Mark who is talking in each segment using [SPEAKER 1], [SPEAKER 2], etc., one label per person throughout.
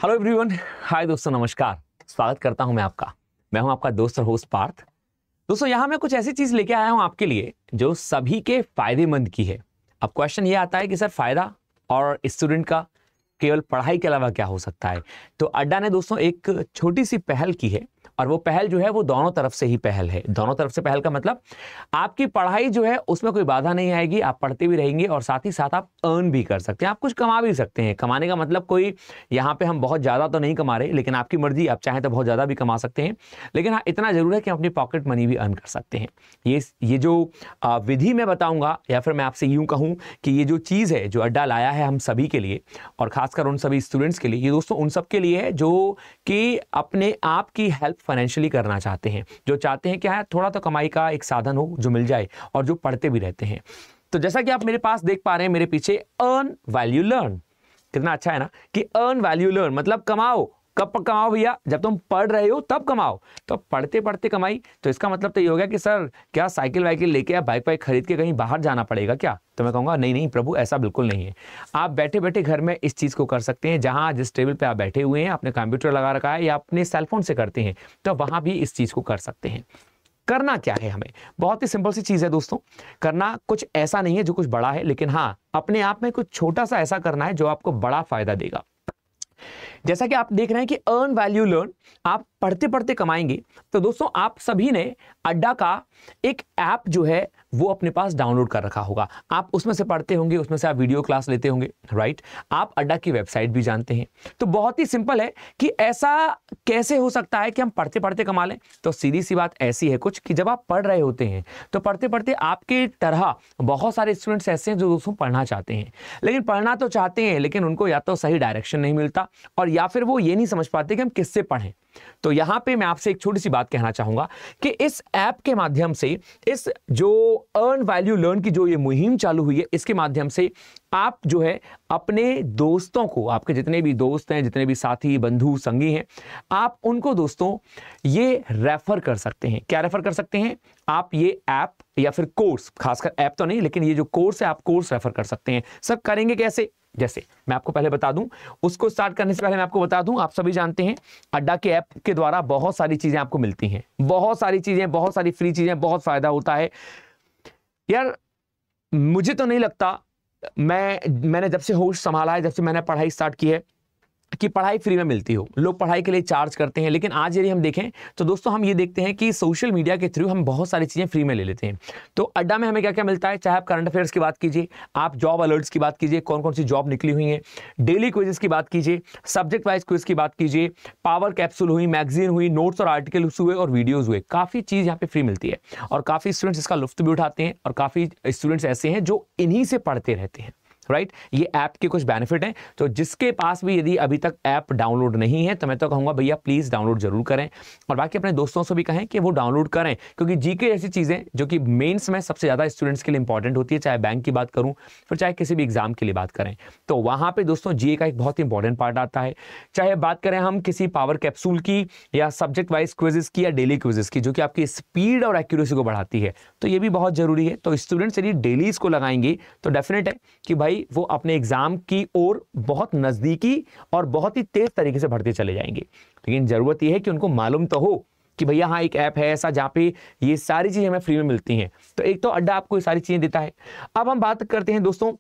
[SPEAKER 1] Hello everyone, हाय दोस्तों, नमस्कार। स्वागत करता हूं मैं हूं आपका दोस्त और होस्ट पार्थ। दोस्तों, यहां मैं कुछ ऐसी चीज लेके आया हूं आपके लिए जो सभी के फायदेमंद की है। अब क्वेश्चन ये आता है कि सर फायदा और स्टूडेंट का केवल पढ़ाई के अलावा क्या हो सकता है। तो अड्डा ने दोस्तों एक छोटी सी पहल की है और वो पहल जो है वो दोनों तरफ से ही पहल है। दोनों तरफ से पहल का मतलब आपकी पढ़ाई जो है उसमें कोई बाधा नहीं आएगी, आप पढ़ते भी रहेंगे और साथ ही साथ आप अर्न भी कर सकते हैं, आप कुछ कमा भी सकते हैं। कमाने का मतलब कोई यहाँ पे हम बहुत ज़्यादा तो नहीं कमा रहे, लेकिन आपकी मर्जी, आप चाहें तो बहुत ज़्यादा भी कमा सकते हैं। लेकिन हाँ, इतना जरूर है कि हम अपनी पॉकेट मनी भी अर्न कर सकते हैं। ये जो विधि मैं बताऊँगा, या फिर मैं आपसे यूँ कहूँ कि ये जो चीज़ है जो अड्डा लाया है हम सभी के लिए और खासकर उन सभी स्टूडेंट्स के लिए, ये दोस्तों उन सब के लिए है जो कि अपने आप की हेल्प फाइनेंशियली करना चाहते हैं, जो चाहते हैं कि हाँ थोड़ा तो कमाई का एक साधन हो जो मिल जाए, और जो पढ़ते भी रहते हैं। तो जैसा कि आप मेरे पास देख पा रहे हैं, मेरे पीछे अर्न वैल्यू लर्न, कितना अच्छा है ना कि अर्न वैल्यू लर्न मतलब कमाओ। कब कमाओ भैया? जब तुम पढ़ रहे हो तब कमाओ। तो पढ़ते पढ़ते कमाई, तो इसका मतलब तो ये हो गया कि सर क्या साइकिल वाइकिल लेके या बाइक वाइक खरीद के कहीं बाहर जाना पड़ेगा क्या? तो मैं कहूँगा नहीं नहीं प्रभु, ऐसा बिल्कुल नहीं है। आप बैठे बैठे घर में इस चीज़ को कर सकते हैं। जहाँ जिस टेबल पे आप बैठे हुए हैं, आपने कंप्यूटर लगा रखा है या अपने सेलफोन से करते हैं, तो वहाँ भी इस चीज़ को कर सकते हैं। करना क्या है हमें? बहुत ही सिंपल सी चीज़ है दोस्तों। करना कुछ ऐसा नहीं है जो कुछ बड़ा है, लेकिन हाँ अपने आप में कुछ छोटा सा ऐसा करना है जो आपको बड़ा फायदा देगा। जैसा कि आप देख रहे हैं कि अर्न वैल्यू लर्न, आप पढ़ते पढ़ते कमाएंगे। तो दोस्तों आप सभी ने अड्डा का एक ऐप जो है वो अपने पास डाउनलोड कर रखा होगा। आप उसमें से पढ़ते होंगे, उसमें से आप वीडियो क्लास लेते होंगे, राइट? आप अड्डा की वेबसाइट भी जानते हैं। तो बहुत ही सिंपल है कि ऐसा कैसे हो सकता है कि हम पढ़ते पढ़ते कमा लें। तो सीधी सी बात ऐसी है कुछ कि जब आप पढ़ रहे होते हैं तो पढ़ते पढ़ते आपके तरह बहुत सारे स्टूडेंट्स ऐसे हैं जो दोस्तों पढ़ना चाहते हैं, लेकिन पढ़ना तो चाहते हैं लेकिन उनको या तो सही डायरेक्शन नहीं मिलता और या फिर वो ये नहीं समझ पाते कि हम किससे पढ़ें। तो यहां पे मैं आपसे एक छोटी सी बात कहना चाहूंगा कि इस ऐप के माध्यम से, इस जो अर्न वैल्यू लर्न की जो ये मुहिम चालू हुई है, इसके माध्यम से आप जो है अपने दोस्तों को, आपके जितने भी दोस्त हैं, जितने भी साथी बंधु संगी हैं, आप उनको दोस्तों ये रेफर कर सकते हैं। क्या रेफर कर सकते हैं? आप ये ऐप या फिर कोर्स, खासकर ऐप तो नहीं लेकिन ये जो कोर्स है आप कोर्स रेफर कर सकते हैं। सर करेंगे कैसे? जैसे मैं आपको पहले बता दूं, उसको स्टार्ट करने से पहले मैं आपको बता दूं, आप सभी जानते हैं अड्डा के ऐप के द्वारा बहुत सारी चीजें आपको मिलती हैं, बहुत सारी चीजें, बहुत सारी फ्री चीजें, बहुत फायदा होता है। यार मुझे तो नहीं लगता, मैंने जब से होश संभाला है, जब से मैंने पढ़ाई स्टार्ट की है, कि पढ़ाई फ्री में मिलती हो। लोग पढ़ाई के लिए चार्ज करते हैं, लेकिन आज यदि हम देखें तो दोस्तों हम ये देखते हैं कि सोशल मीडिया के थ्रू हम बहुत सारी चीज़ें फ्री में ले लेते हैं। तो अड्डा में हमें क्या क्या मिलता है? चाहे आप करंट अफेयर्स की बात कीजिए, आप जॉब अलर्ट्स की बात कीजिए, कौन कौन सी जॉब निकली हुई हैं, डेली क्विज़ेस की बात कीजिए, सब्जेक्ट वाइज क्विज की बात कीजिए, पावर कैप्सूल हुई, मैगजीन हुई, नोट्स और आर्टिकल्स हुए और वीडियोज़ हुए, काफ़ी चीज़ यहाँ पे फ्री मिलती है और काफ़ी स्टूडेंट्स इसका लुत्फ भी उठाते हैं और काफ़ी स्टूडेंट्स ऐसे हैं जो इन्हीं से पढ़ते रहते हैं, राइट? ये ऐप के कुछ बेनिफिट हैं। तो जिसके पास भी यदि अभी तक ऐप डाउनलोड नहीं है तो मैं तो कहूंगा भैया प्लीज डाउनलोड जरूर करें और बाकी अपने दोस्तों से भी कहें कि वो डाउनलोड करें, क्योंकि जीके जैसी चीजें जो कि मेंस में सबसे ज्यादा स्टूडेंट्स के लिए इंपॉर्टेंट होती है, चाहे बैंक की बात करूं फिर चाहे किसी भी एग्जाम के लिए बात करें, तो वहां पे दोस्तों जीके का एक बहुत ही इंपॉर्टेंट पार्ट आता है। चाहे बात करें हम किसी पावर कैप्सूल की या सब्जेक्ट वाइज क्विजेस की या डेली क्विजेस की, जो कि आपकी स्पीड और एक्यूरेसी को बढ़ाती है, तो ये भी बहुत जरूरी है। तो स्टूडेंट्स यदि डेली इसको लगाएंगे तो डेफिनेट है कि भाई वो अपने एग्जाम की ओर बहुत नजदीकी और बहुत ही तेज तरीके से बढ़ते चले जाएंगे। लेकिन जरूरत यह है कि उनको मालूम तो हो कि भैया हाँ एक ऐप है ऐसा जहां पे ये सारी चीजें हमें फ्री में मिलती हैं। तो एक तो अड्डा आपको ये सारी चीजें देता है। अब हम बात करते हैं दोस्तों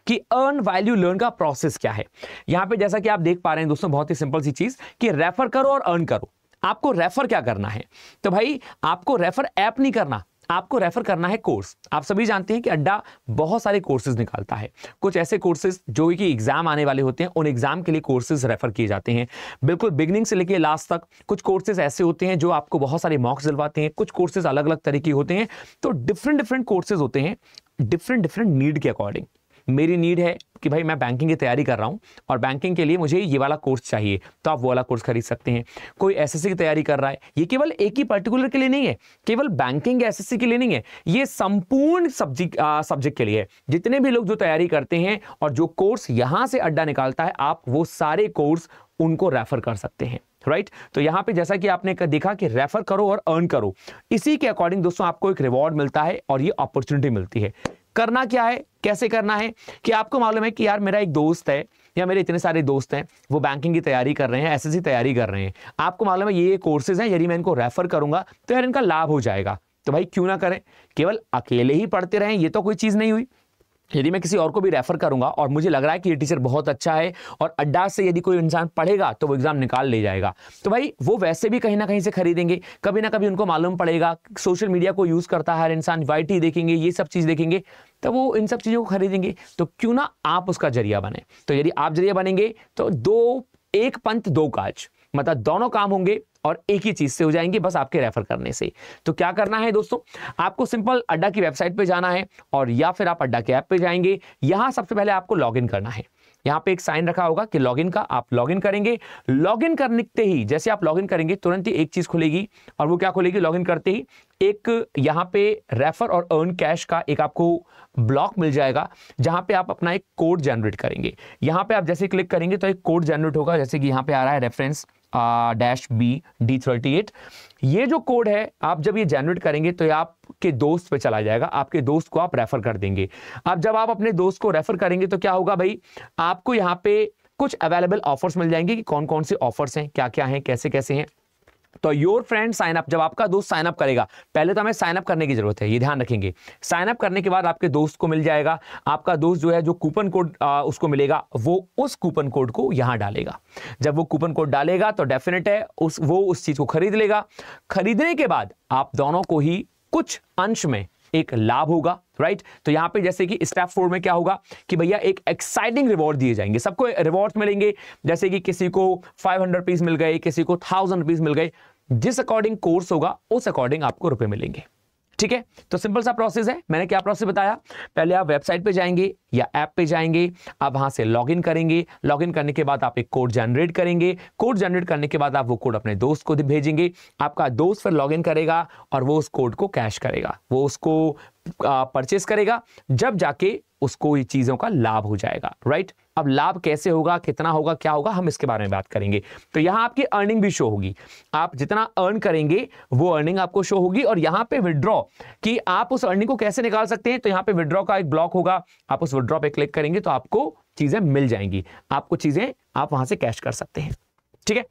[SPEAKER 1] कि अर्न वैल्यू लर्न का प्रोसेस क्या है। यहां पे जैसा कि आप देख पा रहे हैं दोस्तों, बहुत ही सिंपल सी चीज कि रेफर करो और अर्न करो। आपको रेफर क्या करना है? तो भाई आपको रेफर ऐप नहीं करना, आपको रेफर करना है कोर्स। आप सभी जानते हैं कि अड्डा बहुत सारे कोर्सेज निकालता है। कुछ ऐसे कोर्सेज जो कि एग्जाम आने वाले होते हैं, उन एग्जाम के लिए कोर्सेज रेफर किए जाते हैं, बिल्कुल बिगिनिंग से लेकर लास्ट तक। कुछ कोर्सेज ऐसे होते हैं जो आपको बहुत सारे मॉक्स दिलवाते हैं, कुछ कोर्सेज अलग अलग तरीके होते हैं। तो डिफरेंट कोर्सेज होते हैं डिफरेंट नीड के अकॉर्डिंग। मेरी नीड है कि भाई मैं बैंकिंग की तैयारी कर रहा हूं और बैंकिंग के लिए मुझे ये वाला कोर्स चाहिए, तो आप वो वाला कोर्स खरीद सकते हैं। कोई एसएससी की तैयारी कर रहा है, ये केवल एक ही पर्टिकुलर के लिए नहीं है, केवल बैंकिंग एसएससी के लिए नहीं है, ये संपूर्ण सब्जेक्ट के लिए है। जितने भी लोग जो तैयारी करते हैं और जो कोर्स यहां से अड्डा निकालता है, आप वो सारे कोर्स उनको रेफर कर सकते हैं, राइट? तो यहां पे जैसा कि आपने देखा कि रेफर करो और अर्न करो, इसी के अकॉर्डिंग दोस्तों आपको एक रिवॉर्ड मिलता है और ये अपॉर्चुनिटी मिलती है। करना क्या है, कैसे करना है कि आपको मालूम है कि यार मेरा एक दोस्त है या मेरे इतने सारे दोस्त हैं, वो बैंकिंग की तैयारी कर रहे हैं, एसएससी तैयारी कर रहे हैं, आपको मालूम है ये कोर्सेज हैं, यदि मैं इनको रेफर करूंगा तो यार इनका लाभ हो जाएगा, तो भाई क्यों ना करें। केवल अकेले ही पढ़ते रहें ये तो कोई चीज नहीं हुई। यदि मैं किसी और को भी रेफर करूंगा और मुझे लग रहा है कि ये टीचर बहुत अच्छा है और अड्डा से यदि कोई इंसान पढ़ेगा तो वो एग्जाम निकाल ले जाएगा, तो भाई वो वैसे भी कहीं ना कहीं से खरीदेंगे, कभी ना कभी उनको मालूम पड़ेगा, सोशल मीडिया को यूज करता है हर इंसान, वाईटी देखेंगे, ये सब चीज देखेंगे, तो वो इन सब चीजों को खरीदेंगे, तो क्यों ना आप उसका जरिया बने। तो यदि आप जरिया बनेंगे तो एक पंथ दो काज, मतलब दोनों काम होंगे और एक ही चीज से हो जाएंगे, बस आपके रेफर करने से। तो क्या करना है दोस्तों, आपको सिंपल अड्डा की वेबसाइट पे जाना है और या फिर आप अड्डा के ऐप पे जाएंगे। यहां सबसे पहले आपको लॉगिन करना है, यहाँ पे एक साइन रखा होगा कि लॉगिन का, आप लॉगिन करेंगे। लॉगिन करते ही जैसे आप लॉगिन करेंगे तुरंत ही एक चीज खुलेगी, और वो क्या खुलेगी, लॉगिन करते ही एक यहाँ पे रेफर और अर्न कैश का एक आपको ब्लॉक मिल जाएगा, जहां पे आप अपना एक कोड जनरेट करेंगे। यहाँ पे आप जैसे क्लिक करेंगे तो एक कोड जनरेट होगा, जैसे कि यहाँ पे आ रहा है रेफरेंस -BD38। ये जो कोड है आप जब ये जनरेट करेंगे तो ये आपके दोस्त पे चला जाएगा, आपके दोस्त को आप रेफर कर देंगे। अब जब आप अपने दोस्त को रेफर करेंगे तो क्या होगा भाई, आपको यहाँ पे कुछ अवेलेबल ऑफर्स मिल जाएंगे कि कौन कौन से ऑफर्स हैं, क्या क्या हैं, कैसे कैसे हैं। तो योर फ्रेंड साइन अप, जब आपका दोस्त साइन अप करेगा, पहले तो हमें साइन अप करने की जरूरत है, ये ध्यान रखेंगे। साइन अप करने के बाद आपके दोस्त को मिल जाएगा, आपका दोस्त जो है जो कूपन कोड उसको मिलेगा, वो उस कूपन कोड को यहां डालेगा। जब वो कूपन कोड डालेगा तो डेफिनेट है वो उस चीज को खरीद लेगा। खरीदने के बाद आप दोनों को ही कुछ अंश में एक लाभ होगा, राइट। तो यहां पे जैसे कि स्टेप 4 में क्या होगा कि भैया एक एक्साइटिंग रिवॉर्ड दिए जाएंगे, सबको रिवॉर्ड मिलेंगे, जैसे कि किसी को 500 रुपीज मिल गए, किसी को 1000 रुपीज मिल गए, जिस अकॉर्डिंग कोर्स होगा उस अकॉर्डिंग आपको रुपए मिलेंगे। ठीक है, तो सिंपल सा प्रोसेस है। मैंने क्या प्रोसेस बताया, पहले आप वेबसाइट पे जाएंगे या ऐप पे जाएंगे, आप वहां से लॉगिन करेंगे, लॉगिन करने के बाद आप एक कोड जनरेट करेंगे, कोड जनरेट करने के बाद आप वो कोड अपने दोस्त को भेजेंगे, आपका दोस्त फिर लॉगिन करेगा और वो उस कोड को कैश करेगा, वो उसको परचेस करेगा, जब जाके उसको ये चीजों का लाभ हो जाएगा, राइट। अब लाभ कैसे होगा, कितना होगा, क्या होगा, हम इसके बारे में बात करेंगे। तो यहां आपकी अर्निंग भी शो होगी, आप जितना अर्न करेंगे वो अर्निंग आपको शो होगी, और यहां पे विड्रॉ कि आप उस अर्निंग को कैसे निकाल सकते हैं, तो यहां पे विड्रॉ का एक ब्लॉक होगा, आप उस विड्रॉ पे क्लिक करेंगे तो आपको चीजें मिल जाएंगी, आपको चीजें आप वहां से कैश कर सकते हैं। ठीक है,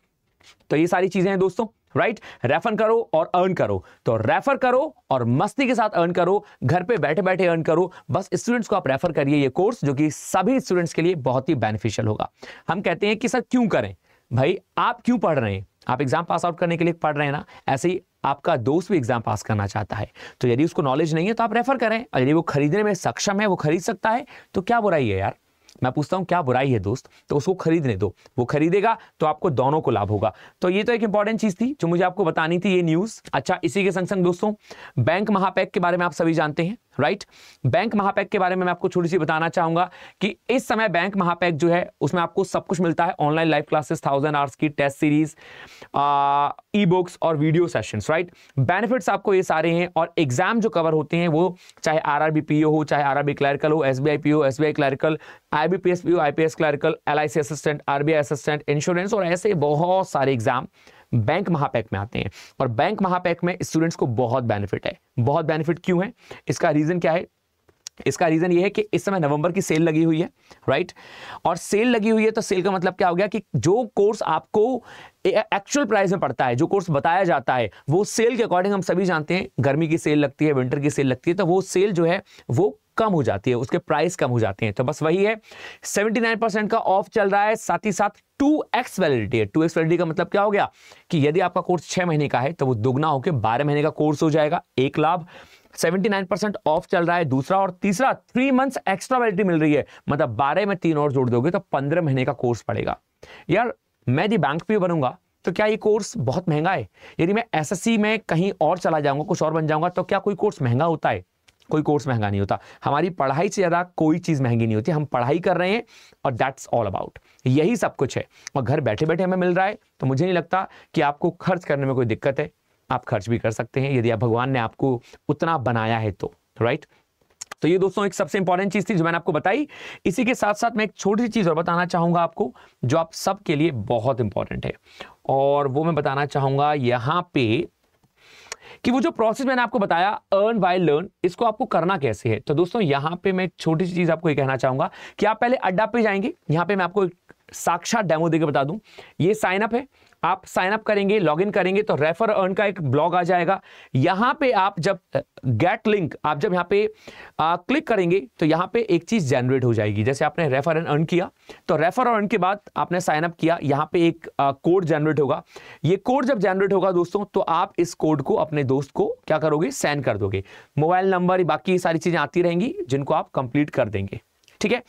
[SPEAKER 1] तो ये सारी चीजें हैं दोस्तों, राइट। रेफर करो और अर्न करो, तो रेफर करो और मस्ती के साथ अर्न करो, घर पे बैठे बैठे अर्न करो। बस स्टूडेंट्स को आप रेफर करिए ये कोर्स, जो कि सभी स्टूडेंट्स के लिए बहुत ही बेनिफिशियल होगा। हम कहते हैं कि सर क्यों करें, भाई आप क्यों पढ़ रहे हैं, आप एग्जाम पास आउट करने के लिए पढ़ रहे हैं ना, ऐसे ही आपका दोस्त भी एग्जाम पास करना चाहता है, तो यदि उसको नॉलेज नहीं है तो आप रेफर करें, और यदि वो खरीदने में सक्षम है, वो खरीद सकता है, तो क्या बुराई है यार। मैं पूछता हूं क्या बुराई है दोस्त, तो उसको खरीदने दो, वो खरीदेगा तो आपको दोनों को लाभ होगा। तो ये तो एक इंपॉर्टेंट चीज थी जो मुझे आपको बतानी थी, ये न्यूज। अच्छा, इसी के संग संग दोस्तों बैंक महापैक के बारे में आप सभी जानते हैं, राइट। बैंक महापैक के बारे में मैं आपको थोड़ी सी बताना चाहूंगा कि इस समय बैंक महापैक जो है उसमें आपको सब कुछ मिलता है, ऑनलाइन लाइव क्लासेस, 1000 आवर्स की टेस्ट सीरीज, ई बुक्स और वीडियो सेशंस, राइट। बेनिफिट्स आपको ये सारे हैं, और एग्जाम जो कवर होते हैं वो चाहे आरआरबी पीओ हो, चाहे आरआरबी क्लरिकल हो, SBI PO, SBI clerical, IBPS PO, IPS clerical, LIC assistant, RBI assistant, insurance, और ऐसे बहुत सारे एग्जाम बैंक महापैक में आते हैं। और बैंक महापैक में स्टूडेंट्स को बहुत बेनिफिट है। बहुत बेनिफिट क्यों है, इसका रीजन क्या है, इसका रीजन ये है कि इस समय नवंबर की सेल लगी हुई है, राइट। और सेल लगी हुई है तो सेल का मतलब क्या हो गया कि जो कोर्स आपको एक्चुअल प्राइस में पड़ता है, जो कोर्स बताया जाता है, वो सेल के अकॉर्डिंग, हम सभी जानते हैं गर्मी की सेल लगती है, विंटर की सेल लगती है, तो वो सेल जो है वो कम हो जाती है, उसके प्राइस कम हो जाते हैं। तो बस वही है, 79% का ऑफ चल रहा है, साथ ही साथ 2x वैलिडिटी है। 2x वैलिडिटी का मतलब क्या हो गया कि यदि आपका कोर्स 6 महीने का है तो वो दुगना होकर 12 महीने का कोर्स हो जाएगा, एक लाभ। 79% ऑफ चल रहा है दूसरा, और तीसरा 3 मंथ्स एक्स्ट्रा वैलिडिटी मिल रही है, मतलब 12 में 3 और जोड़ दोगे तो 15 महीने का कोर्स पड़ेगा। यार मैं यदि बैंक पीओ बनूंगा तो क्या ये कोर्स बहुत महंगा है? यदि मैं एसएससी में कहीं और चला जाऊंगा, कुछ और बन जाऊंगा, तो क्या कोई कोर्स महंगा होता है? कोई कोर्स महंगा नहीं होता। हमारी पढ़ाई से ज्यादा कोई चीज महंगी नहीं होती, हम पढ़ाई कर रहे हैं और दैट्स ऑल अबाउट, यही सब कुछ है, और घर बैठे बैठे हमें मिल रहा है। तो मुझे नहीं लगता कि आपको खर्च करने में कोई दिक्कत है, आप खर्च भी कर सकते हैं यदि आप भगवान ने आपको उतना बनाया है तो, राइट। तो ये दोस्तों एक सबसे इंपॉर्टेंट चीज थी जो मैंने आपको बताई। इसी के साथ साथ मैं एक छोटी सी चीज और बताना चाहूंगा आपको, जो आप सबके लिए बहुत इंपॉर्टेंट है, और वो मैं बताना चाहूंगा यहाँ पे कि वो जो प्रोसेस मैंने आपको बताया अर्न बाय लर्न, इसको आपको करना कैसे है। तो दोस्तों यहां पे मैं छोटी सी चीज आपको ये कहना चाहूंगा कि आप पहले अड्डा पे जाएंगे। यहां पे मैं आपको एक साक्षात डेमो देकर बता दूं, ये साइन अप है, आप साइन अप करेंगे, लॉगिन करेंगे तो रेफर अर्न का एक ब्लॉग आ जाएगा। यहां पे आप जब गेट लिंक, आप जब यहां पे क्लिक करेंगे तो यहां पे एक चीज जनरेट हो जाएगी। जैसे आपने रेफर एंड अर्न किया तो रेफर अर्न के बाद आपने साइन अप किया, यहां पे एक कोड जनरेट होगा। ये कोड जब जनरेट होगा दोस्तों तो आप इस कोड को अपने दोस्त को क्या करोगे, सेंड कर दोगे। मोबाइल नंबर, बाकी सारी चीजें आती रहेंगी जिनको आप कंप्लीट कर देंगे। ठीक है,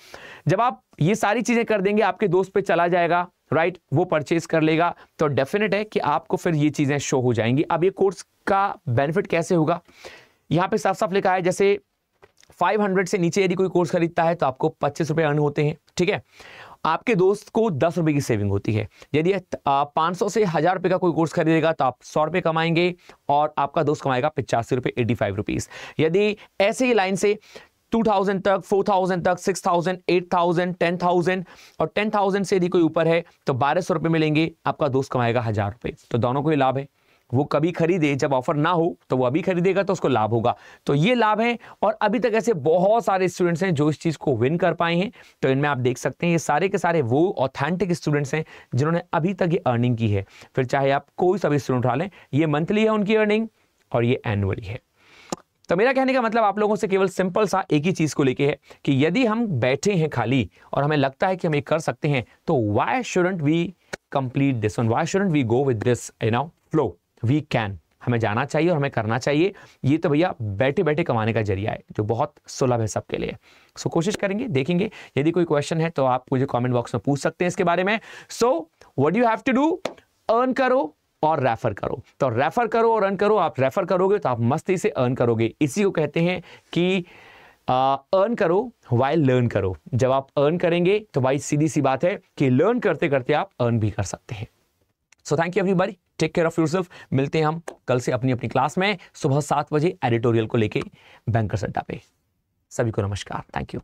[SPEAKER 1] जब आप ये सारी चीजें कर देंगे आपके दोस्त पे चला जाएगा, राइट, वो परचेज कर लेगा, तो डेफिनेट है कि आपको फिर ये चीजें शो हो जाएंगी। अब ये कोर्स का बेनिफिट कैसे होगा, यहां पे साफ साफ लिखा है, जैसे 500 से नीचे यदि कोई कोर्स खरीदता है तो आपको 25 रुपए अर्न होते हैं। ठीक है, आपके दोस्त को 10 रुपए की सेविंग होती है। यदि 500 से 1000 रुपए का कोई कोर्स खरीदेगा तो आप 100 रुपए कमाएंगे और आपका दोस्त कमाएगा 85 रुपए, 85 रुपीज। यदि ऐसे ही लाइन से 2000 तक, 4000 तक, 6000, 8000, 10000 और 10000 से यदि कोई ऊपर है तो 1200 रुपए मिलेंगे, आपका दोस्त कमाएगा 1000 रुपए। तो दोनों को ही लाभ है। वो कभी खरीदे, जब ऑफर ना हो तो वो अभी खरीदेगा तो उसको लाभ होगा। तो ये लाभ है और अभी तक ऐसे बहुत सारे स्टूडेंट्स हैं जो इस चीज को विन कर पाए हैं। तो इनमें आप देख सकते हैं ये सारे के सारे वो ऑथेंटिक स्टूडेंट्स हैं जिन्होंने अभी तक ये अर्निंग की है। फिर चाहे आप कोई सा भी स्टूडेंट उठा लें, ये मंथली है उनकी अर्निंग और ये एनुअली है। तो मेरा कहने का मतलब आप लोगों से केवल सिंपल सा एक ही चीज को लेके है कि यदि हम बैठे हैं खाली और हमें लगता है कि हम ये कर सकते हैं तो why shouldn't we complete this one, why shouldn't we go with this flow, we can, हमें जाना चाहिए और हमें करना चाहिए। ये तो भैया बैठे बैठे कमाने का जरिया है जो बहुत सुलभ है सबके लिए। सो कोशिश करेंगे, देखेंगे। यदि कोई क्वेश्चन है तो आप मुझे कमेंट बॉक्स में पूछ सकते हैं इसके बारे में। So what you have to do, earn करो और रेफर करो। तो रेफर करो और अर्न करो। आप रेफर करोगे तो आप मस्ती से अर्न करोगे। इसी को कहते हैं कि अर्न करो वाइल लर्न करो। जब आप अर्न करेंगे तो भाई सीधी सी बात है कि लर्न करते करते आप अर्न भी कर सकते हैं। So thank you everybody, take care of yourself. मिलते हैं हम कल से अपनी अपनी क्लास में सुबह 7 बजे एडिटोरियल को लेके बैंकर्स अड्डा पे। सभी को नमस्कार, थैंक यू।